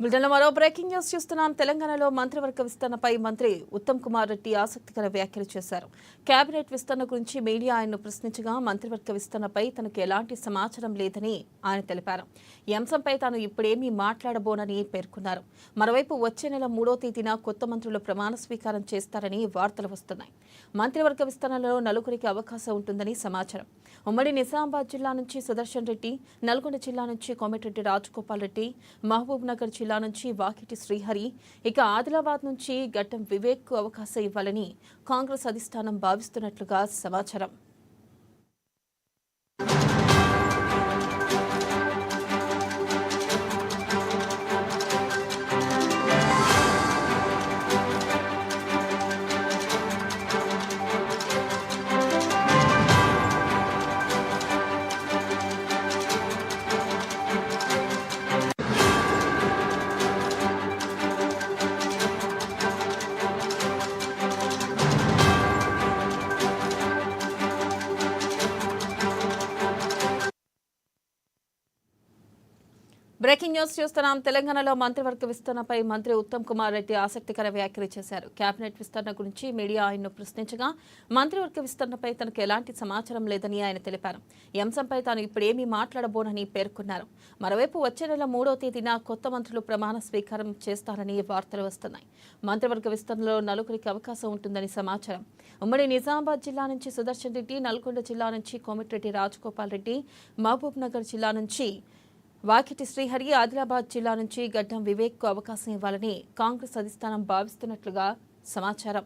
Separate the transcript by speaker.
Speaker 1: బులెటిన్లో మరో breaking news చూస్తున్నాం. తెలంగాణలో మంత్రివర్గ విస్తరణపై మంత్రి ఉత్తమ్ కుమార్ రెడ్డి ఆసక్తికర వ్యాఖ్యలు చేశారు. కేబినెట్ విస్తరణ గురించి మీడియా ఆయన్ను ప్రశ్నించగా మంత్రివర్గ విస్తరణపై తనకు ఎలాంటి సమాచారం లేదని ఆయన తెలిపారు. ఈ అంశంపై తాను ఇప్పుడేమీ మాట్లాడబోనని పేర్కొన్నారు. మరోవైపు వచ్చే నెల 3వ తేదీన కొత్త మంత్రులు ప్రమాణ స్వీకారం చేస్తారని వార్తలు వస్తున్నాయి. మంత్రివర్గ విస్తరణలో నలుగురికి అవకాశం ఉంటుందని సమాచారం. ఉమ్మడి నిజామాబాద్ జిల్లా నుంచి సుదర్శన్ రెడ్డి, నల్గొండ జిల్లా నుంచి కోమటిరెడ్డి రాజగోపాల్ రెడ్డి, మహబూబ్ నగర్ జిల్లా నుంచి వాకిటి శ్రీహరి, ఇక ఆదిలాబాద్ నుంచి గడ్డం వివేక్ కు అవకాశం ఇవ్వాలని కాంగ్రెస్ అధిష్టానం భావిస్తున్నట్లుగా సమాచారం. బ్రేకింగ్ న్యూస్ చూస్తున్నాం. తెలంగాణలో మంత్రివర్గ విస్తరణపై మంత్రి ఉత్తమ్ కుమార్ రెడ్డి ఆసక్తికర వ్యాఖ్యలు చేశారు. కేబినెట్ విస్తరణ గురించి మీడియా ఆయన్ను ప్రశ్నించగా మంత్రివర్గ విస్తరణపై తనకు ఎలాంటి సమాచారం లేదని ఆయన తెలిపారు. ఈ అంశంపై తాను ఇప్పుడేమీ మాట్లాడబోనని పేర్కొన్నారు. మరోవైపు వచ్చే నెల 3వ తేదీన కొత్త మంత్రులు ప్రమాణ స్వీకారం చేస్తారని వార్తలు వస్తున్నాయి. మంత్రివర్గ విస్తరణలో నలుగురికి అవకాశం ఉంటుందని సమాచారం. ఉమ్మడి నిజామాబాద్ జిల్లా నుంచి సుదర్శన్ రెడ్డి, నల్గొండ జిల్లా నుంచి కోమటిరెడ్డి రాజగోపాల్ రెడ్డి, మహబూబ్ నగర్ జిల్లా నుంచి వాకిటి శ్రీహరి, ఆదిలాబాద్ జిల్లా నుంచి గడ్డం వివేక్ కు అవకాశం ఇవ్వాలని కాంగ్రెస్ అధిష్టానం భావిస్తున్నట్లుగా సమాచారం.